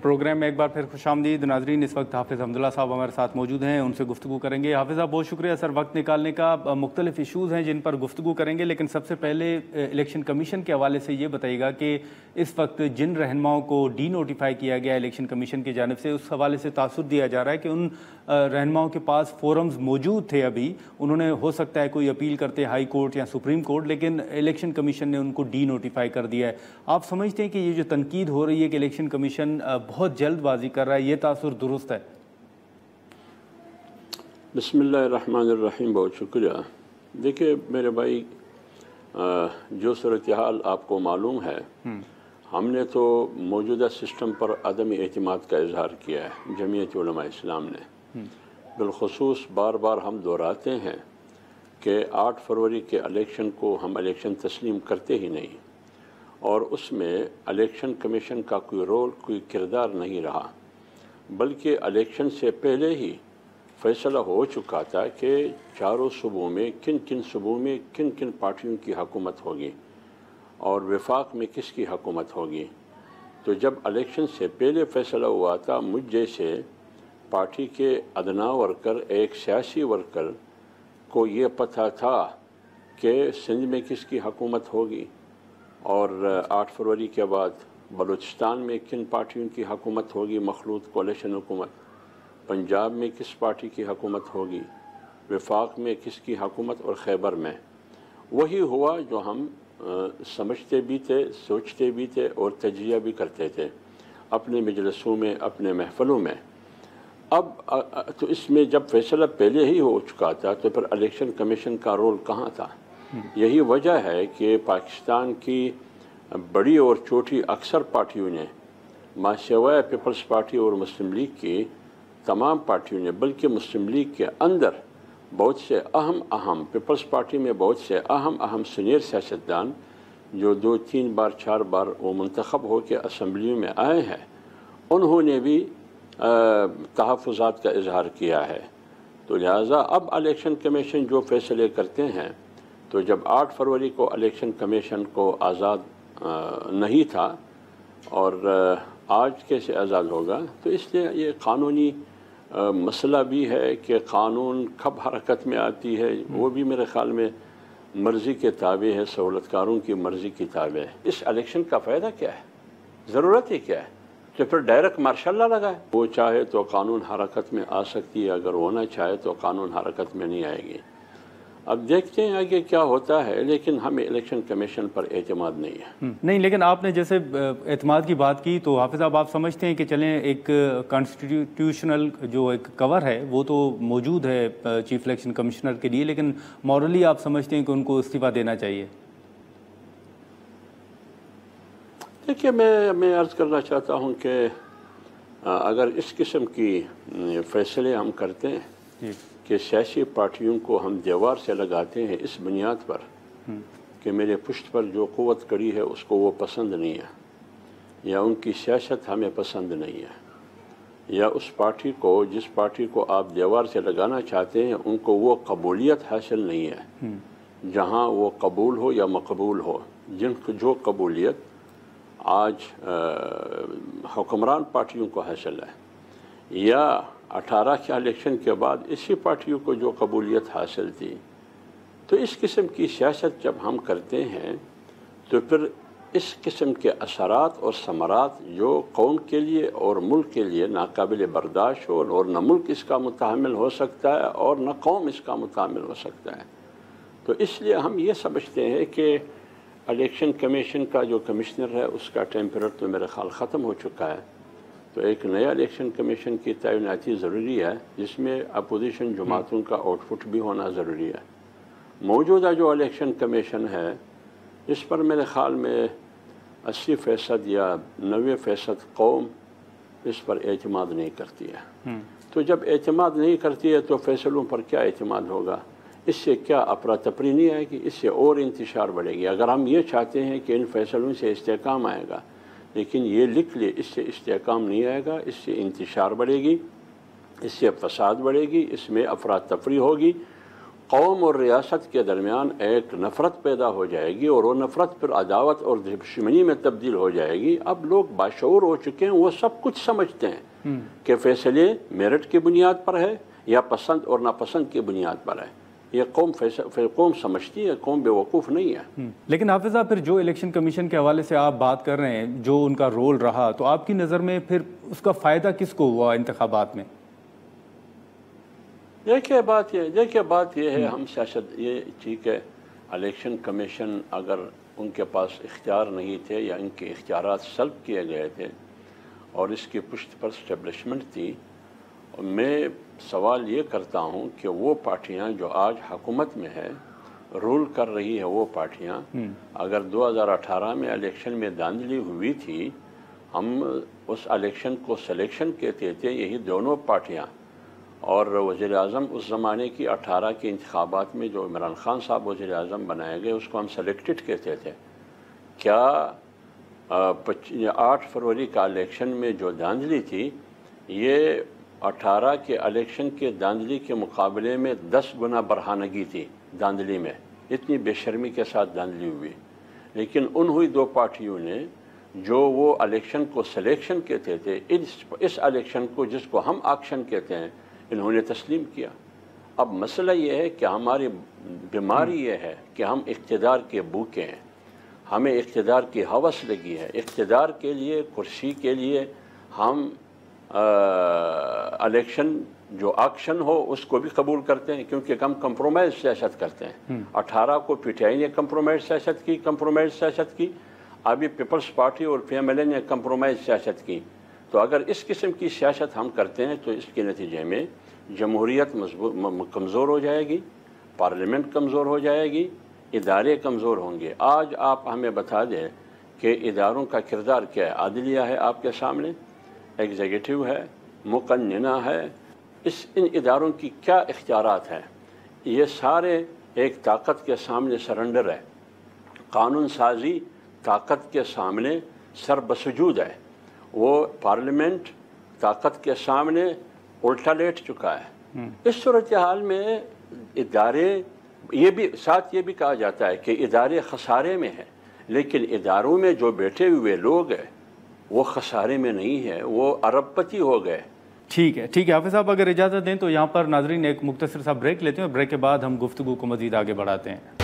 Programme میں ایک بار پھر خوش آمدید ناظرین۔ اس وقت حافظ حمداللہ صاحب ہمارے ساتھ موجود ہیں، ان سے گفتگو کریں گے۔ حافظ صاحب بہت شکریہ سر وقت نکالنے کا۔ مختلف ایشوز ہیں جن پر گفتگو کریں گے، لیکن سب سے پہلے الیکشن کمیشن کے حوالے سے یہ بتائیے گا کہ اس وقت جن رہنماؤں کو ڈی نوٹیفائی کیا گیا الیکشن کمیشن کی جانب سے، اس حوالے سے تاثر دیا جا رہا ہے کہ ان رہنماؤں کے پاس فورمز موجود تھے، ابھی انہوں نے ہو سکتا ہے کوئی اپیل کرتے ہائی کورٹ یا سپریم کورٹ، لیکن الیکشن کمیشن نے ان کو ڈی نوٹیفائی کر دیا ہے۔ آپ سمجھتے ہیں کہ یہ جو تنقید ہو رہی ہے کہ الیکشن کمیشن بہت جلد بازی کر رہا ہے، یہ تاثر درست ہے؟ بسم اللہ الرحمن الرحیم، بہت شکریہ۔ دیکھیے میرے بھائی، جو صورتحال آپ کو معلوم ہے، ہم نے تو موجودہ سسٹم پر عدم اعتماد کا اظہار کیا ہے، جمعیت علماء اسلام نے۔ بالخصوص بار بار ہم دہراتے ہیں کہ 8 فروری کے الیکشن کو ہم الیکشن تسلیم کرتے ہی نہیں، اور اس میں الیکشن کمیشن کا کوئی رول، کوئی کردار نہیں رہا، بلکہ الیکشن سے پہلے ہی فیصلہ ہو چکا تھا کہ چاروں صوبوں میں کن کن صوبوں میں کن کن پارٹیوں کی حکومت ہوگی اور وفاق میں کس کی حکومت ہوگی۔ تو جب الیکشن سے پہلے فیصلہ ہوا تھا، مجھ جیسے پارٹی کے ادنا ورکر، ایک سیاسی ورکر کو یہ پتہ تھا کہ سندھ میں کس کی حکومت ہوگی، اور 8 فروری کے بعد بلوچستان میں کن پارٹیوں کی حکومت ہوگی، مخلوط کولیشن حکومت، پنجاب میں کس پارٹی کی حکومت ہوگی، وفاق میں کس کی حکومت، اور خیبر میں۔ وہی ہوا جو ہم سمجھتے بھی تھے، سوچتے بھی تھے اور تجزیہ بھی کرتے تھے اپنے مجلسوں میں، اپنے محفلوں میں۔ اب تو اس میں جب فیصلہ پہلے ہی ہو چکا تھا تو پھر الیکشن کمیشن کا رول کہاں تھا؟ یہی وجہ ہے کہ پاکستان کی بڑی اور چھوٹی اکثر پارٹیوں نے، ماسوائے پیپلز پارٹی اور مسلم لیگ کی تمام پارٹیوں نے، بلکہ مسلم لیگ کے اندر بہت سے اہم پیپلز پارٹی میں بہت سے اہم سینئر سیاستدان جو 2 3 بار 4 بار وہ منتخب ہو کے اسمبلیوں میں آئے ہیں، انہوں نے بھی تحفظات کا اظہار کیا ہے۔ تو لہٰذا اب الیکشن کمیشن جو فیصلے کرتے ہیں، تو جب 8 فروری کو الیکشن کمیشن کو آزاد نہیں تھا، اور آج کیسے آزاد ہوگا؟ تو اس لیے یہ قانونی مسئلہ بھی ہے کہ قانون کب حرکت میں آتی ہے، وہ بھی میرے خیال میں مرضی کے تابع ہے، سہولت کاروں کی مرضی کی تابع ہے۔ اس الیکشن کا فائدہ کیا ہے؟ ضرورت ہی کیا ہے؟ تو پھر ڈائریکٹ مارشل لا لگائے، وہ چاہے تو قانون حرکت میں آ سکتی ہے، اگر وہ نہ چاہے تو قانون حرکت میں نہیں آئے گی۔ اب دیکھتے ہیں آگے کیا ہوتا ہے، لیکن ہمیں الیکشن کمیشن پر اعتماد نہیں ہے۔ نہیں، لیکن آپ نے جیسے اعتماد کی بات کی، تو حافظ صاحب آپ سمجھتے ہیں کہ چلیں ایک کانسٹیٹیوشنل جو ایک کور ہے وہ تو موجود ہے چیف الیکشن کمشنر کے لیے، لیکن مورلی آپ سمجھتے ہیں کہ ان کو استعفیٰ دینا چاہیے؟ دیکھیے میں عرض کرنا چاہتا ہوں کہ اگر اس قسم کی فیصلے ہم کرتے ہیں کہ سیاسی پارٹیوں کو ہم دیوار سے لگاتے ہیں اس بنیاد پر کہ میرے پشت پر جو قوت کڑی ہے اس کو وہ پسند نہیں ہے، یا ان کی سیاست ہمیں پسند نہیں ہے، یا اس پارٹی کو، جس پارٹی کو آپ دیوار سے لگانا چاہتے ہیں، ان کو وہ قبولیت حاصل نہیں ہے جہاں وہ قبول ہو یا مقبول ہو، جن کو جو قبولیت آج حکمران پارٹیوں کو حاصل ہے، یا 18 کے الیکشن کے بعد اسی پارٹیوں کو جو قبولیت حاصل تھی۔ تو اس قسم کی سیاست جب ہم کرتے ہیں تو پھر اس قسم کے اثرات اور ثمرات جو قوم کے لیے اور ملک کے لیے ناقابل برداشت ہو، اور نہ ملک اس کا متحمل ہو سکتا ہے اور نہ قوم اس کا متحمل ہو سکتا ہے۔ تو اس لیے ہم یہ سمجھتے ہیں کہ الیکشن کمیشن کا جو کمشنر ہے اس کا ٹیمپرر تو میرے خیال ختم ہو چکا ہے، تو ایک نیا الیکشن کمیشن کی تعیناتی ضروری ہے، جس میں اپوزیشن جماعتوں کا آؤٹ پٹ بھی ہونا ضروری ہے۔ موجودہ جو الیکشن کمیشن ہے اس پر میرے خیال میں 80% یا 90% قوم اس پر اعتماد نہیں کرتی ہے۔ تو جب اعتماد نہیں کرتی ہے تو فیصلوں پر کیا اعتماد ہوگا؟ اس سے کیا افراتفری نہیں آئے گی؟ اس سے اور انتشار بڑھے گی۔ اگر ہم یہ چاہتے ہیں کہ ان فیصلوں سے استحکام آئے گا، لیکن یہ لکھ لے اس سے استحکام نہیں آئے گا، اس سے انتشار بڑھے گی، اس سے فساد بڑھے گی، اس میں افراتفری ہوگی، قوم اور ریاست کے درمیان ایک نفرت پیدا ہو جائے گی اور وہ نفرت پھر عداوت اور دشمنی میں تبدیل ہو جائے گی۔ اب لوگ باشعور ہو چکے ہیں، وہ سب کچھ سمجھتے ہیں کہ فیصلے میرٹ کی بنیاد پر ہے یا پسند اور ناپسند کی بنیاد پر ہے۔ یہ قوم سمجھتی ہے، قوم بے وقوف نہیں ہے۔ لیکن حافظ صاحب، پھر جو الیکشن کمیشن کے حوالے سے آپ بات کر رہے ہیں، جو ان کا رول رہا، تو آپ کی نظر میں پھر اس کا فائدہ کس کو ہوا انتخابات میں؟ دیکھیے بات یہ ہے، ہم سیاست یہ ٹھیک ہے، الیکشن کمیشن اگر ان کے پاس اختیار نہیں تھے یا ان کے اختیارات سلب کیے گئے تھے اور اس کی پشت پر اسٹیبلشمنٹ تھی، میں سوال یہ کرتا ہوں کہ وہ پارٹیاں جو آج حکومت میں ہے، رول کر رہی ہے، وہ پارٹیاں اگر 2018 میں الیکشن میں دھاندلی ہوئی تھی، ہم اس الیکشن کو سلیکشن کہتے تھے، یہی دونوں پارٹیاں، اور وزیر اعظم اس زمانے کی 18 کے انتخابات میں جو عمران خان صاحب وزیر اعظم بنائے گئے، اس کو ہم سلیکٹڈ کہتے تھے۔ کیا 8 فروری کا الیکشن میں جو دھاندلی تھی، یہ 18 کے الیکشن کے دھاندلی کے مقابلے میں 10 گنا برہانگی تھی دھاندلی میں، اتنی بے شرمی کے ساتھ دھاندلی ہوئی۔ لیکن ان ہوئی دو پارٹیوں نے جو وہ الیکشن کو سلیکشن کہتے تھے، اس الیکشن کو جس کو ہم آکشن کہتے ہیں، انہوں نے تسلیم کیا۔ اب مسئلہ یہ ہے کہ ہماری بیماری یہ ہے کہ ہم اقتدار کے بھوکے ہیں، ہمیں اقتدار کی ہوس لگی ہے، اقتدار کے لیے، کرسی کے لیے ہم الیکشن جو آکشن ہو اس کو بھی قبول کرتے ہیں، کیونکہ ہم کمپرومائز سیاست کرتے ہیں۔ 18 کو پی ٹی آئی نے کمپرومائز سیاست کی، ابھی پیپلز پارٹی اور پی ایم ایل اے نے کمپرومائز سیاست کی۔ تو اگر اس قسم کی سیاست ہم کرتے ہیں تو اس کے نتیجے میں جمہوریت کمزور ہو جائے گی، پارلیمنٹ کمزور ہو جائے گی، ادارے کمزور ہوں گے۔ آج آپ ہمیں بتا دیں کہ اداروں کا کردار کیا ہے۔ عدلیہ ہے آپ کے سامنے، ایگزیکٹو ہے، مقننہ ہے، ان اداروں کی کیا اختیارات ہیں؟ یہ سارے ایک طاقت کے سامنے سرنڈر ہے۔ قانون سازی طاقت کے سامنے سر بسجود ہے۔ وہ پارلیمنٹ طاقت کے سامنے الٹا لیٹ چکا ہے۔ اس صورتحال میں ادارے، یہ بھی کہا جاتا ہے کہ ادارے خسارے میں ہیں، لیکن اداروں میں جو بیٹھے ہوئے لوگ ہیں وہ خسارے میں نہیں ہے، وہ ارب پتی ہو گئے۔ ٹھیک ہے حافظ صاحب، اگر اجازت دیں تو یہاں پر ناظرین ایک مختصر سا بریک لیتے ہیں، اور بریک کے بعد ہم گفتگو کو مزید آگے بڑھاتے ہیں۔